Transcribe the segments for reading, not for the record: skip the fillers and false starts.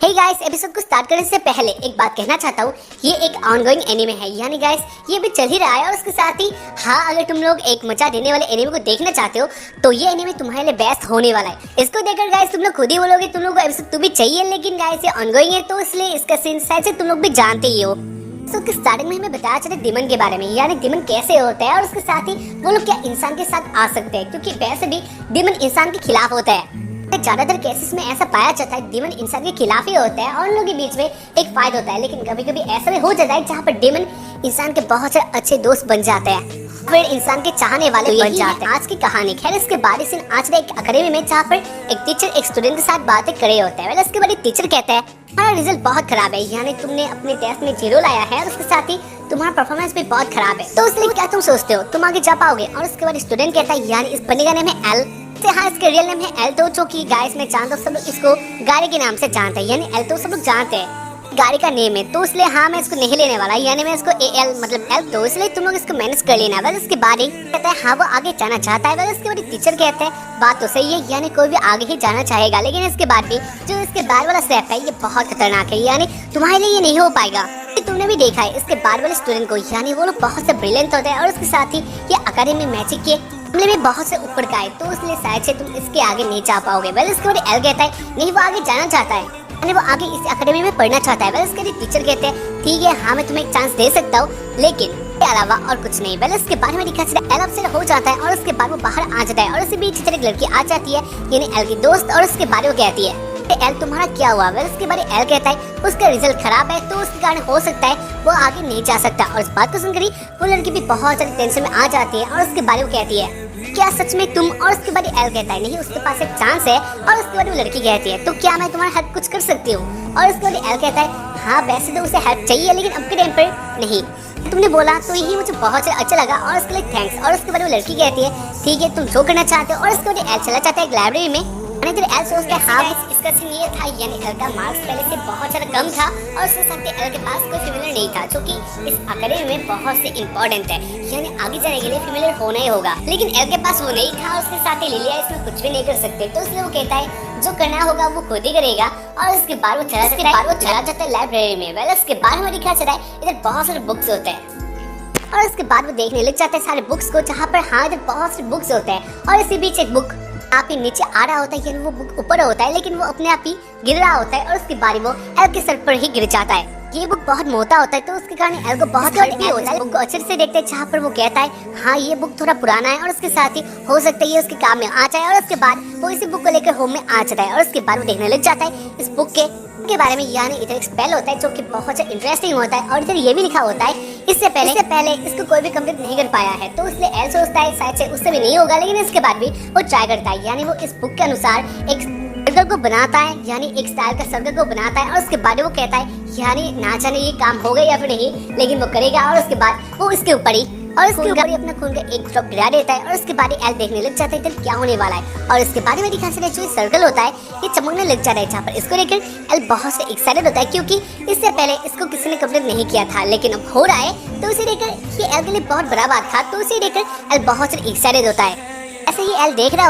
Hey guys, episode को start करने से पहले एक बात कहना चाहता हूँ। ये एक ऑनगोइंग एनीमे है, यानी गाइस ये भी चल ही रहा है। और उसके साथ ही अगर तुम लोग एक मजा देने वाले एनीमे को देखना चाहते हो तो ये एनीमे तुम्हारे लिए बेस्ट होने वाला है। इसको देखकर गाइस तुम लोग खुद ही बोलोगे तुम लोग को एपिसोड तो भी चाहिए, लेकिन गाइस ये ऑनगोइंग है तो इसलिए इसका सीन शायद से तुम लोग भी जानते ही हो। तो स्टार्टिंग में हमें बताया चले दिमन के बारे में, यानी दिमन कैसे होता है और उसके साथ ही वो लोग क्या इंसान के साथ आ सकते हैं, क्योंकि वैसे भी दिमन इंसान के खिलाफ होता है। ज्यादातर केसेस में ऐसा पाया जाता है डेमन इंसान के खिलाफ ही होता है और उन लोगों के बीच में एक फाइट होता है। लेकिन कभी कभी ऐसा भी हो जाता है जहाँ पर डेमन इंसान के बहुत सारे अच्छे दोस्त बन जाते हैं, फिर इंसान के चाहने वाले बन जाते हैं। आज की कहानी खैर इसके बारे से आज एक अकेडमी में जहाँ पर एक टीचर एक स्टूडेंट के साथ बातें करे होते हैं। इसके बाद टीचर कहता है हमारा रिजल्ट बहुत खराब है, यानी तुमने अपने टेस्ट में 0 लाया है और उसके साथ ही तुम्हारा परफॉर्मेंस भी बहुत खराब है, तो इसलिए क्या तुम सोचते हो तुम आगे जा पाओगे। और उसके बाद स्टूडेंट कहता है यानी इस बंदे का नाम है एल, हाँ इसके रियल नेम है एल्टो, जो कि गाइस मैं जानता हूँ सब लोग इसको गाड़ी के नाम से जानते हैं, यानी एल्टो सब लोग जानते हैं गाड़ी का नेम है। तो इसलिए हाँ मैं इसको नहीं लेने वाला, यानी मैं इसको एल मतलब एल्टो, इसलिए तुम लोग इसको मैनेज कर लेना। बस इसके बाद ही कहता है हाँ वो आगे जाना चाहता है। बस इसके बाद टीचर कहते हैं बात तो सही है, यानी कोई भी आगे ही जाना चाहेगा, लेकिन इसके बाद भी जो इसके बाद वाला स्टेप है ये बहुत खतरनाक है, यानी तुम्हारे लिए ये नहीं हो पाएगा। तुमने भी देखा है इसके बाद वाले स्टूडेंट को, यानी वो लोग बहुत से ब्रिलियंट होते हैं और उसके साथ ही ये अकेडमी मैजिक के मामले में बहुत से ऊपर का है, तो इसलिए शायद से तुम इसके आगे नहीं जा पाओगे। वेल इसके बाद एल कहता है नहीं वो आगे जाना चाहता है, यानी वो आगे इस अकेडमी में पढ़ना चाहता है। वेल इसके लिए टीचर कहते हैं ठीक है हाँ मैं तुम्हें एक चांस दे सकता हूँ, लेकिन इसके अलावा और कुछ नहीं। वेल इसके बारे में दिखा चला एल अपसेट हो जाता है और उसके बाद वो बाहर आ जाता है और उसी बीच एक लड़की आ जाती है, यानी एल की दोस्त, और उसके बारे में कहती है एल तुम्हारा क्या हुआ। वेल इसके बारे एल कहता है उसका रिजल्ट खराब है तो उसके कारण हो सकता है वो आगे नहीं जा सकता। और इस बात को सुनकर वो लड़की भी बहुत सारी टेंशन में आ जाती है और उसके बारे में कहती है क्या सच में तुम। और उसके बाद एल कहता है नहीं उसके पास एक चांस है। और उसके बाद वो लड़की कहती है तो क्या मैं तुम्हारा हेल्प कुछ कर सकती हूँ। और उसके बाद एल कहता है हाँ वैसे तो उसे हेल्प चाहिए लेकिन अब के टाइम पर नहीं, तुमने बोला तो यही मुझे बहुत अच्छा लगा और उसके लिए थैंक्स। और उसके बाद वो लड़की कहती है ठीक है तुम जो करना चाहते हो। और उसके बाद एल चला जाता है एक लाइब्रेरी में। एल सोचता है हाँ इसका सीन ये था, यानी एल का मार्क्स पहले से बहुत ज़्यादा कम था और उसके साथ एल के पास कोई फीमेलर नहीं था, जो कि इस अकेडमी में बहुत से इम्पोर्टेंट है, यानी आगे जाने के लिए फीमेलर होना ही होगा। लेकिन एल के पास वो नहीं था और उसके साथ लिलिया इसमें कुछ भी नहीं कर सकते, तो इसलिए वो कहता है जो करना होगा वो खुद ही करेगा। और उसके बाद वो चला जाता है लाइब्रेरी में। वेल उसके बाद हमें दिखा चला है इधर बहुत सारे बुक्स होते हैं और उसके बाद वो देखने लग जाते हैं सारे बुक्स को, जहाँ पर हाँ इधर बहुत सारे बुक्स होते हैं और इसी बीच एक बुक आप ही नीचे आ रहा होता है, यानी वो बुक ऊपर होता है लेकिन वो अपने आप ही गिर रहा होता है और उसके बाद वो एल के सर पर ही गिर जाता है। ये बुक बहुत मोटा होता है तो उसके कारण एल को बहुत हर्ट भी होता है। बुक को अच्छे से देखते हैं जहाँ पर वो कहता है हाँ ये बुक थोड़ा पुराना है और उसके साथ ही हो सकता है ये उसके काम में आ जाए। और उसके बाद वो इसी बुक को लेकर होम में आ जाता है और उसके बाद वो देखने लग जाता है इस बुक के बारे में, यानी इधर एक स्पेल होता है जो कि बहुत इंटरेस्टिंग होता है और इधर ये भी लिखा होता है इससे पहले इसको कोई भी कंप्लीट नहीं कर पाया है, तो इसलिए एल सोचता है शायद से उससे भी नहीं होगा, लेकिन इसके बाद भी वो ट्राई करता है, यानी वो इस बुक के अनुसार एक सर्कल को बनाता है, यानी एक स्टाइल का सर्कल को बनाता है। और उसके बाद वो कहता है यानी ना जाने ये काम होगा या फिर नहीं, लेकिन वो करेगा। और उसके बाद वो इसके ऊपर ही अपना खून का एक ड्रॉप गिरा देता है और उसके बाद एल देखने लग जाता है इधर क्या होने वाला है। और इसके बाद में दिखा चला जो सर्कल होता है ये चमकने लग जाता है, जहाँ पर इसको लेकर एल बहुत से एक्साइटेड होता है, क्योंकि इससे पहले इसको किसी ने कंप्लीट नहीं किया था, लेकिन अब हो रहा है तो उसे लेकर ये एल के लिए बहुत बड़ा बात था, तो उसे लेकर एल बहुत से एक्साइटेड होता है। ऐसे ही एल देख रहा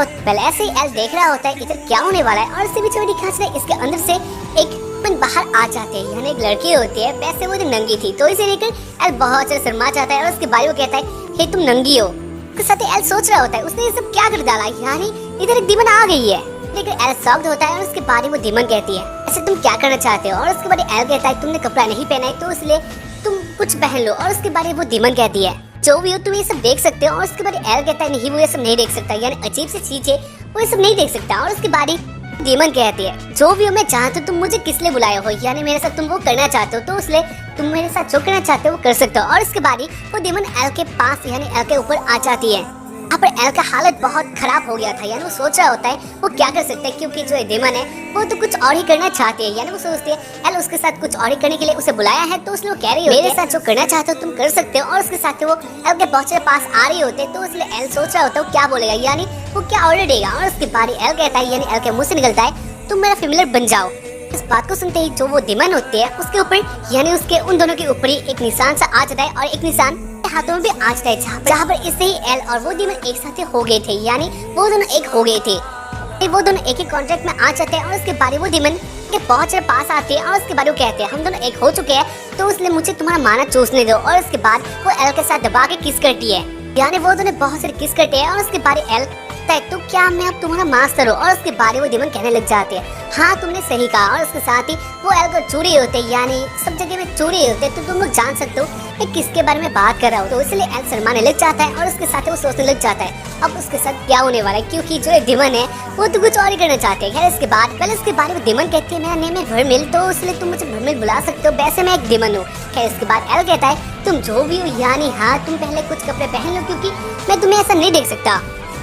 होता है इधर क्या होने वाला है। और इससे भी जो दिखा चला इसके अंदर से एक बाहर आ जाते हैं, यानी एक लड़की होती है, वैसे वो नंगी थी, तो इसे लेकर एल बहुत से शर्मा जाता है और उसके बाद वो कहता है हे तुम नंगी हो। उसके साथ एल सोच रहा होता है उसने ये सब क्या कर डाला, यानी इधर एक दीमन आ गई है। लेकिन एल शॉक्ड होता है और उसके बाद वो दीमन कहती है ऐसे तुम क्या करना चाहते हो। और उसके बाद एल कहता है तुमने कपड़ा नहीं पहना है तो इसलिए तुम कुछ पहन लो। और उसके बाद वो दीमन कहती है जो भी हो तुम ये सब देख सकते हो। और उसके बाद एल कहता है नहीं वो ये सब नहीं देख सकता, यानी अजीब सी चीज है वो ये सब नहीं देख सकता। और उसके बाद दीमन कहती है जो भी हो मैं चाहती हूँ तुम मुझे किस लिए बुलाए हो, यानी मेरे साथ तुम वो करना चाहते हो तो इसलिए तुम मेरे साथ जो करना चाहते हो वो कर सकते हो। और इसके बाद वो दीमन एल के पास यानी एल के ऊपर आ जाती है। यहाँ पर एल का हालत बहुत खराब हो गया था, यानी वो सोच रहा होता है वो क्या कर सकता है, क्योंकि जो दीमन है वो तो कुछ और ही करना चाहती है, यानी वो सोचती है एल उसके साथ कुछ और ही करने के लिए उसे बुलाया है, तो उसने वो कह रही है मेरे साथ जो करना चाहते हो तुम कर सकते हो। और उसके साथ वो एल के पहुंचने पास आ रही होते तो इसलिए एल सोच रहा होता है वो क्या बोलेगा, यानी वो क्या ऑर्डर देगा। और उसके बाद एल कहता है यानी एल के मुंह से निकलता है तुम मेरा फैमिलियर बन जाओ। इस बात को सुनते ही जो वो दीमन होती है उसके ऊपर यानी उसके उन दोनों के ऊपर ही एक निशान सा आ जाता है और एक निशान हाथों में भी आ जाता है, जहाँ पर इससे ही एल और वो दीमन एक साथ हो गए थे, यानी वो दोनों एक हो गए थे। वो दोनों एक ही कॉन्ट्रैक्ट में आ जाते हैं और उसके बाद वो दीमन के बहुत सारे पास आते हैं और उसके बाद वो कहते हैं हम दोनों एक हो चुके हैं, तो इसलिए मुझे तुम्हारा माना चूसने दो। और उसके बाद वो एल के साथ दबा के किस करती है, यानी वो दोनों बहुत सारे किस करते हैं। और उसके बाद एल तो क्या मैं अब तुम्हारा मास्टर हूँ। और उसके बारे वो डेमन कहने लग जाते हैं हाँ तुमने सही कहा। और उसके साथ ही वो एल को चूरी होते हैं, यानी सब जगह में चूरी होते हैं, तो तुम लोग जान सकते हो मैं किसके बारे में बात कर रहा हूँ। तो इसलिए एल शर्माने लग जाता है और उसके साथ वो सोचने लग जाता है अब उसके साथ क्या होने वाला है, क्योंकि जो डेमन है वो तो कुछ और ही करना चाहते हैं। खैर इसके बाद पहले उसके बारे में डेमन कहती है मेरा नेम है भरमिल, तो इसलिए तुम मुझे भरमिल बुला सकते हो, वैसे मैं एक डेमन हूँ। खैर इसके बाद एल कहता है तुम जो भी हो, यानी हाँ तुम पहले कुछ कपड़े पहन लो क्योंकि मैं तुम्हें ऐसा नहीं देख सकता,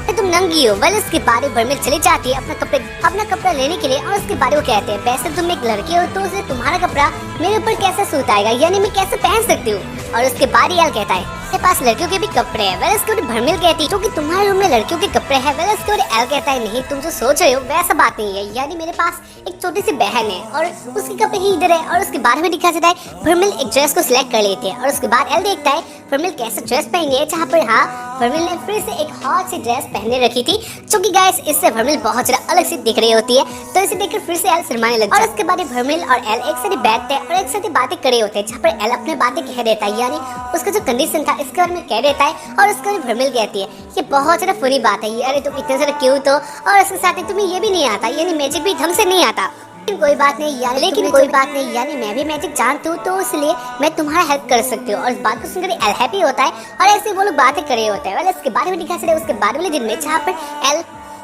तुम नंगी हो। वेल उसके बारे में भरमिल चली जाती है अपना कपड़ा लेने के लिए। और उसके बारे में कहते हैं वैसे तुम एक लड़की हो तो उसे तुम्हारा कपड़ा मेरे ऊपर कैसे सूट आएगा, यानी मैं कैसे पहन सकती हूँ। और उसके बाद एल कहता है मेरे पास लड़कियों के भी कपड़े हैं। वेल उसके बाद भरमिल कहती है क्योंकि तुम्हारे रूम में लड़कियों के कपड़े हैं। वेल उसके बाद एल कहता है नहीं तुम जो सोच रहे हो वैसा बात नहीं है, यानी मेरे पास एक छोटी सी बहन है और उसके कपड़े ही इधर है। और उसके बारे में दिखा जाता है भरमिल एक ड्रेस को सिलेक्ट कर लेते हैं। और उसके बाद एल देखता है भरमिल कैसे ड्रेस पहनी है, जहाँ पर हाँ भरमिल ने फिर से एक हॉट सी ड्रेस पहने रखी थी, जो कि गाइस इससे भरमिल बहुत ज्यादा अलग सी दिख रही होती है। तो इसे देखकर फिर से एल शर्माने लगता है। और उसके बाद भरमिल और एल एक साथ बैठते हैं और एक साथ बातें करे होते हैं, जहाँ पर एल अपने बातें कह देता है, यानी उसका जो कंडीशन था इसके बारे में कह देता है। और उसके बाद भरमिल कहती है ये बहुत ज्यादा फनी बात है, अरे तुम इतने ज्यादा क्यूट हो और उसके साथ तुम्हें ये भी नहीं आता, यानी मैजिक भी ढंग से नहीं आता। कोई बात नहीं यानी यानी मैं भी मैजिक जानती हूँ, तो इसलिए मैं तुम्हारा हेल्प कर सकती हूँ। और इस बात को सुनकर एल हैप्पी होता है और ऐसे वो लोग बातें करे होते हैं। इसके बारे में दिखा चले उसके बाद वाले दिन में, जहाँ पर एल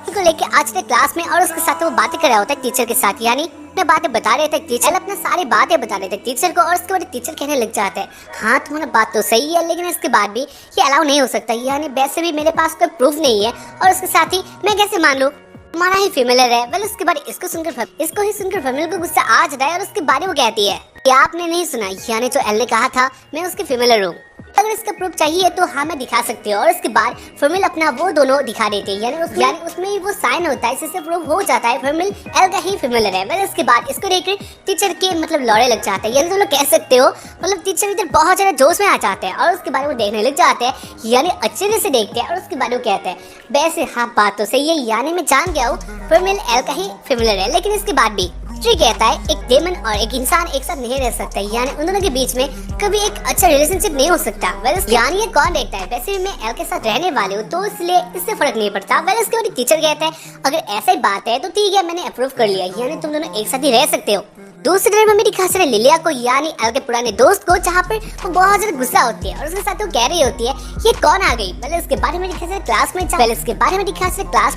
को लेके आज तक क्लास में और उसके साथ वो बातें कर रहा होता है टीचर के साथ, यानी बातें बता रहे थे टीचर अपना सारी बातें बता रहे थे टीचर को। और उसके बाद टीचर कहने लग जाते हैं हाँ तुम्हारा बात तो सही है, लेकिन इसके बाद भी ये अलाउ नहीं हो सकता, यानी वैसे भी मेरे पास कोई प्रूफ नहीं है और उसके साथ ही मैं कैसे मान लूँ तुम्हारा ही फीमेलर है। वेल उसके बाद इसको ही सुनकर भरमिल को गुस्सा आ जाता है और उसके बारे में कहती है क्या आपने नहीं सुना, यानी जो एल ने कहा था मैं उसकी फीमेलर हूँ, अगर इसका प्रूफ चाहिए तो हाँ मैं दिखा सकती हूँ। और उसके बाद भरमिल अपना वो दोनों दिखा देते हैं, यानी उसमें वो साइन होता है जिससे प्रूफ हो जाता है भरमिल एल का ही फीमेलर है। वेल उसके बाद इसको देखकर टीचर के मतलब लौड़े लग जाते हैं, यानी तुम लोग कह सकते हो मतलब टीचर इधर बहुत ज्यादा जोश में आ जाते हैं और उसके बारे में देखने लग जाते हैं, यानी अच्छे से देखते हैं। और उसके बाद वो कहते हैं वैसे हाँ बात तो सही है, यानी मैं जान गया हूँ भरमिल एल का ही फीमेलर है, लेकिन इसके बाद भी कहता है एक डेमन और एक इंसान एक साथ नहीं रह सकता, यानी उन दोनों के बीच में कभी एक अच्छा रिलेशनशिप नहीं हो सकता। यानी ये कौन देखता है, वैसे भी मैं एल के साथ रहने वाली हूँ तो इसलिए इससे फर्क नहीं पड़ता। उसके बाद टीचर कहता है अगर ऐसा ही बात है तो ठीक है मैंने अप्रूव कर लिया, यानी तुम दोनों एक साथ ही रह सकते हो। दूसरी तरफ हमें दिखा चले लिलिया को, यानी एल के पुराने दोस्त को, जहाँ पर वो बहुत ज्यादा गुस्सा होती है और उसके साथ वो कह रही होती है ये कौन आ गई। पहले उसके बारे में दिखा क्लास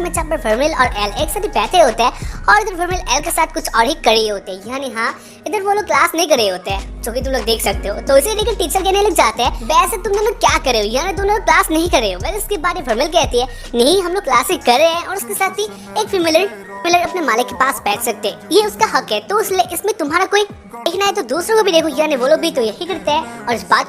में जहाँ पर भरमिल और एल एक साथ ही बैठे होते हैं और इधर भरमिल एल के साथ कुछ और ही कर रही होते हैं, यानी हाँ इधर वो लोग क्लास नहीं कर रहे होते हैं, जो कि तुम लोग देख सकते हो। तो इसे लेकर टीचर कहने लग जाते हैं वैसे तुम दोनों क्या कर रहे हो, यानी तुम लोग क्लास नहीं कर रहे हो। इसके बाद भरमिल कहती है नहीं हम लोग क्लास ही कर रहे हैं और उसके साथ ही एक फीमेलर अपने मालिक के पास बैठ सकते हैं, ये उसका हक है, तो इसलिए इसमें तुम्हारा कोई देखना है तो दूसरों को भी देखो, यानी वो लोग भी तो यही करते हैं। और इस बात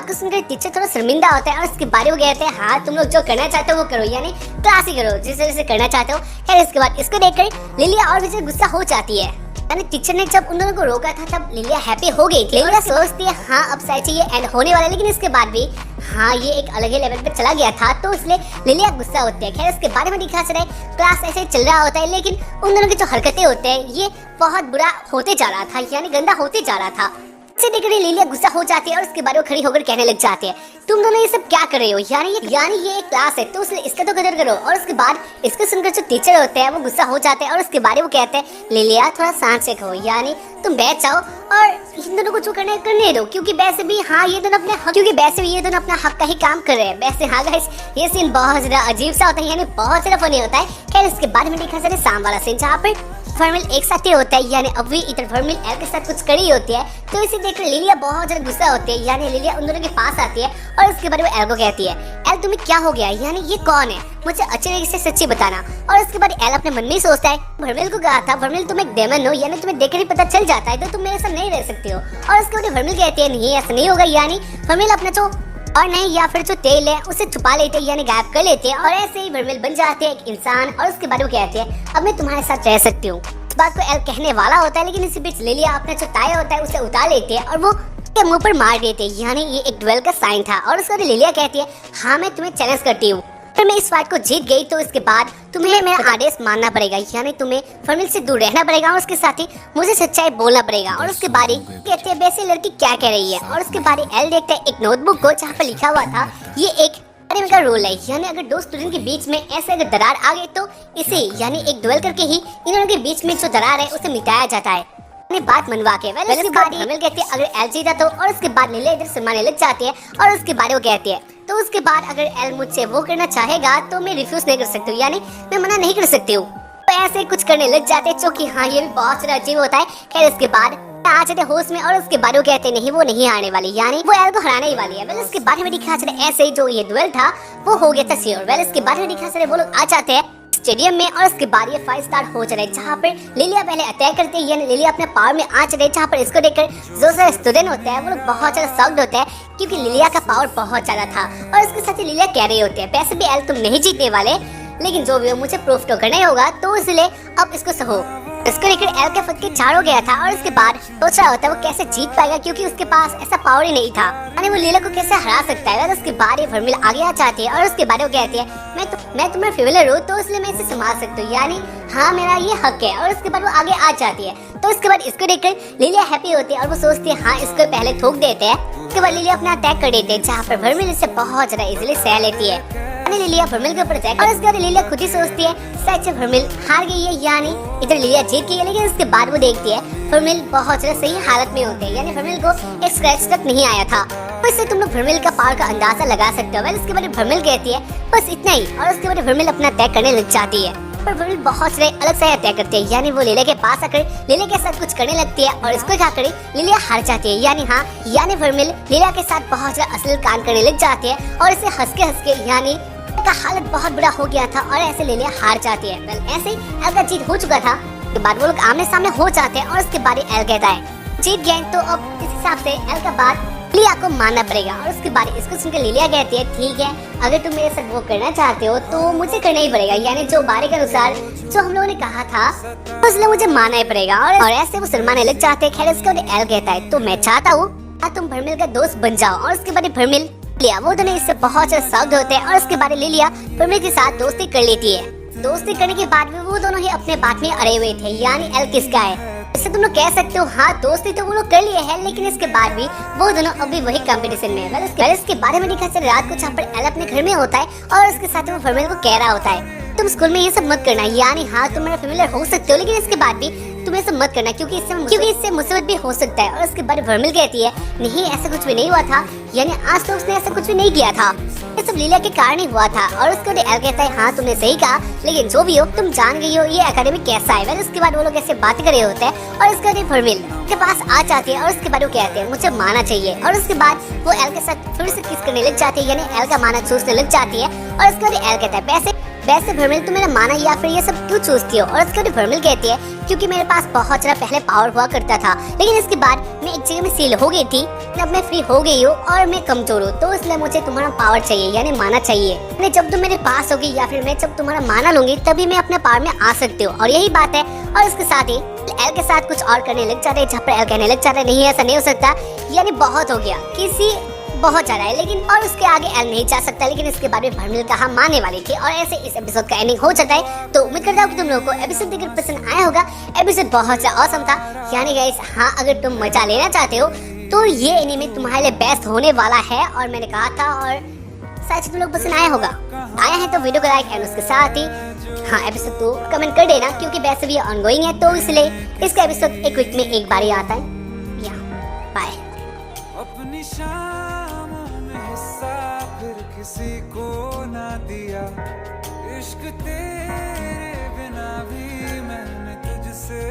को सुनकर टीचर थोड़ा शर्मिंदा होता है और इसके बारे में कहते हैं हाँ तुम लोग जो करना चाहते हो वो करो, यानी क्लास ही करो जिस तरह से करना चाहते हो। फिर इसके बाद इसको देखकर लिलिया और विजय गुस्सा हो जाती है, यानी टीचर ने जब उन दोनों को रोका था तब लिलिया हैप्पी हो गई थी। लिलिया सोचती है हाँ अब शायद ये एंड होने वाला है, लेकिन इसके बाद भी हाँ ये एक अलग ही लेवल पे चला गया था, तो इसलिए लिलिया गुस्सा होती है। खैर इसके बारे में दिखा चले क्लास ऐसे चल रहा होता है, लेकिन उन दोनों की जो हरकतें होते हैं ये बहुत बुरा होते जा रहा था, यानी गंदा होते जा रहा था। इसे देखकर लिलिया गुस्सा हो जाती है और उसके बाद वो खड़ी होकर कहने लग जाती है तुम दोनों ये सब क्या कर रहे हो, यानी ये एक क्लास है तो इसलिए इसका तो कदर करो। और उसके बाद इसको सुनकर जो टीचर होते हैं वो गुस्सा हो जाते हैं और उसके बारे में कहते हैं लिलिया थोड़ा शांत से कहो, यानी तुम बैठ जाओ और इन दोनों को जो करने दो, क्योंकि वैसे भी ये दोनों अपना हक का ही काम कर रहे हैं। वैसे हाँ गाइस ये सीन बहुत ज्यादा अजीब सा होता है, यानी बहुत ज्यादा फनी होता है। खैर इसके बारे में देखा जाए शाम वाला सीन, जहाँ पर भरमिल एक साथ ही होता है, यानी अभी इधर भरमिल एल के साथ कुछ करी होती है, तो इसे देखकर लिलिया बहुत ज्यादा गुस्सा होती है, यानी लिलिया उन दोनों के पास आती है और उसके बारे में एल को कहती है एल तुम्हें क्या हो गया, यानी ये कौन है मुझे अच्छे तरीके से सच्ची बताना। और उसके बाद एल अपने मन में सोचता है भरमिल को कहा था भरमिल तुम एक डेमन हो, यानी तुम्हें देखकर ही पता चल जाता है तो तुम मेरे साथ नहीं रह सकते हो। और उसके बाद भरमिल कहती है नहीं ऐसा नहीं होगा, यानी भरमिल अपना जो और नहीं या फिर जो तेल है उसे छुपा लेते हैं, यानी गायब कर लेते हैं और ऐसे ही भरमिल बन जाते हैं एक इंसान। और उसके बाद वो कहते हैं अब मैं तुम्हारे साथ रह सकती हूँ। इस बात को एल कहने वाला होता है, लेकिन इसी बीच लिलिया अपना जो टाई होता है उसे उतार लेती है और वो के मुंह पर मार देते हैं, यानी ये एक ड्वेल का साइन था। और उसके बाद लिलिया कहती है हाँ मैं तुम्हें चैलेंज करती हूँ अगर मैं इस फाइट को जीत गई तो इसके बाद तुम्हें मेरा आदेश मानना पड़ेगा, यानी तुम्हें फर्मिल से दूर रहना पड़ेगा और उसके साथ ही मुझे सच्चाई बोलना पड़ेगा। और उसके बाद कहते हैं वैसे लड़की क्या कह रही है, और उसके बाद एल देखता है एक नोटबुक को जहाँ पर लिखा हुआ था ये एक एनिमे का रोल है, यानी अगर दो स्टूडेंट के बीच में ऐसे अगर दरार आ गई तो इसे यानी एक ड्यूल करके ही इन दोनों के बीच में जो दरार है उसे मिटाया जाता है। बात मनवा के उसके बाद हमिल कहती है अगर एल जीता तो, और उसके बाद लीला इधर शर्माने लग जाती है और उसके बाद वो कहती है तो उसके बाद अगर एल मुझसे वो करना चाहेगा तो मैं रिफ्यूज नहीं कर सकती हूँ, यानी मैं मना नहीं कर सकती हूँ। तो ऐसे कुछ करने लग जाते हैं जो कि हाँ ये भी बहुत ज़्यादा अजीब होता है। खैर उसके बाद आ जाते होश में और उसके बाद वो कहते नहीं वो नहीं आने वाली, यानी वो एल को हराने ही वाली है। वेल उसके बाद हमें दिखा चले ऐसे ही जो ये डुएल था वो हो गया था श्योर। वेल उसके बाद हमें दिखा चले वो लोग आ जाते हैं स्टेडियम में और उसके बाद ये फाइट स्टार्ट हो चले जहाँ पर लिलिया पहले अटैक करती है, यानी लिलिया अपने पावर में आ चले, जहाँ पर इसको देखकर जो सारे स्टूडेंट होते हैं वो लोग बहुत ज्यादा शॉक्ड होते हैं क्योंकि लिलिया का पावर बहुत ज्यादा था। और इसके साथ ही लिलिया कह रही होती है वैसे भी एल तुम नहीं जीतने वाले, लेकिन जो भी हो मुझे प्रूफ तो करना ही होगा, तो इसलिए अब इसको सहो। इसको लेकर एल का फटके चार हो गया था और उसके बाद सोच रहा होता है वो कैसे जीत पाएगा क्योंकि उसके पास ऐसा पावर ही नहीं था, यानी वो लीला को कैसे हरा सकता है। और उसके बाद ये फर्मिल आगे आ जाती है और उसके बाद वो कहती है मैं तुम्हारा फेवरेट हूँ तो इसलिए मैं इसे संभाल सकती हूँ, यानी हाँ मेरा ये हक है। और उसके बाद वो आगे आ जाती है तो उसके बाद इसको देखकर लिलिया हैप्पी होती है और वो सोचती है हाँ इसको पहले ठोक देते हैं। उसके बाद लिलिया अपना अटैक कर देते हैं जहाँ पर फर्मिल इसे बहुत ज्यादा इजीली सह लेती है। लिलिया फर्मिल के ऊपर अटैक और उसके बाद लिलिया खुद ही सोचती है सच में फर्मिल हार गई है, यानी इधर लिलिया जीत गई है। लेकिन उसके बाद वो देखती है फर्मिल बहुत ज्यादा सही हालत में होते हैं, यानी फर्मिल को एक स्क्रैच तक नहीं आया था। तो इससे तुम लोग फर्मिल का पावर का अंदाजा लगा सकते हो। उसके बाद फर्मिल कहती है बस इतना ही, और उसके बाद फर्मिल अपना अटैक करने लग जाती है। पर फर्मिल बहुत सारे अलग से अटैक करती है, यानी वो लिलिया के पास आकर लिलिया के साथ कुछ करने लगती है और इसको खाकर लिलिया हार जाती है, यानी फर्मिल लिलिया के साथ बहुत ज्यादा अश्लील कांड करने लग जाती है और इसे हंस के यानी का हालत बहुत बुरा हो गया था और ऐसे लिलिया हार जाती है। वेल ऐसे ही एल का जीत हो चुका था। उसके बाद वो लोग आमने सामने हो जाते हैं और उसके बाद एल कहता है जीत गए, तो अब इस हिसाब से एल का बात लिलिया को मानना पड़ेगा। और उसके बाद इसको सुनकर लिलिया कहती है ठीक है अगर तुम मेरे साथ वो करना चाहते हो तो मुझे करना ही पड़ेगा, यानी जो बारे के अनुसार जो हम लोगों ने कहा था तो इसलिए मुझे मानना ही पड़ेगा। और ऐसे वो शर्माने लग जाते हैं। खैर उसके बाद एल कहता है तो मैं चाहता हूँ तुम फर्मिल का दोस्त बन जाओ। और उसके बाद फर्मिल वो दोनों इससे बहुत ज्यादा सख्त होते हैं और उसके बाद लिलिया फर्मिल के साथ दोस्ती कर लेती है। दोस्ती करने के बाद में वो दोनों ही अपने बात में अड़े हुए थे, यानी एल किसका है इससे तुम लोग कह सकते हो हाँ दोस्ती तो वो लोग कर लिए हैं, लेकिन इसके बाद भी वो दोनों अभी वही कंपटीशन में है। इसके बारे में दिखा चल रात को जहाँ पर एल अपने घर में होता है और उसके साथ वो फर्मिल को कह रहा होता है तुम स्कूल में ये सब मत करना, यानी हाँ तुम मेरा फेमिलियर हो सकते हो लेकिन इसके बाद भी तुम ये सब मत करना क्योंकि इससे मुसीबत भी हो सकता है। और उसके बाद फर्मिल कहती है नहीं ऐसा कुछ भी नहीं हुआ था, यानी आज तो उसने ऐसा कुछ भी नहीं किया था, ये सब लीला के कारण ही हुआ था। और उसको एल कहता है हाँ तुमने सही कहा, लेकिन जो भी हो तुम जान गई हो ये एकेडमी कैसा है। उसके बाद वो लोग ऐसे बात कर रहे होते हैं और उसके बाद फर्मिल के पास आ जाती है और उसके बाद वो कहते हैं मुझे माना चाहिए। और उसके बाद वो एल के साथ फिर से किस करने लग जाती है, यानी एल का माना चूसने लग जाती है। और उसके बाद एल कहता है वैसे फर्मिल तुम मेरा माना या फिर ये सब क्यों चूसती हो। और उसके बाद फर्मिल कहती है क्योंकि मेरे पास बहुत ज्यादा पहले पावर हुआ करता था, लेकिन इसके बाद मैं एक जगह में सील हो गई थी, अब मैं फ्री हो गई हूँ और मैं कमजोर हूँ, तो इसलिए मुझे तुम्हारा पावर चाहिए, यानी माना चाहिए। जब तुम मेरे पास होगी या फिर मैं जब तुम्हारा माना लूंगी तभी मैं अपने पावर में आ सकती हूँ, और यही बात है। और उसके साथ ही एल के साथ कुछ और करने लग जाते हैं जहाँ पर एल कहने लग जाता है नहीं ऐसा नहीं हो सकता, यानी बहुत हो गया किसी बहुत ज्यादा है, लेकिन और उसके आगे एल नहीं जा सकता। लेकिन इसके बाद में फर्मिल कहा मानने वाली थी और ऐसे इस एपिसोड का एंडिंग हो जाता है। तो उम्मीद करता हूँ कि तुम लोगों को एपिसोड देखकर पसंद आया होगा। एपिसोड बहुत ज्यादा ऑसम था, यानी गाइस हाँ अगर तुम मजा लेना चाहते हो तो ये एनीमे तुम्हारे लिए बेस्ट होने वाला है, और मैंने कहा था और शायद तुम लोग पसंद आया होगा। आया है तो वीडियो को लाइक एंड उसके साथ ही हाँ एपिसोड 2 कमेंट कर देना, क्योंकि वैसे भी ऑनगोइंग है तो इसलिए इसका एपिसोड एक वीक में एक बार ही आता है। या बाय। अपनी शामों में हिस्सा फिर किसी को ना दिया, इश्क तेरे बिना भी मैंने तुझसे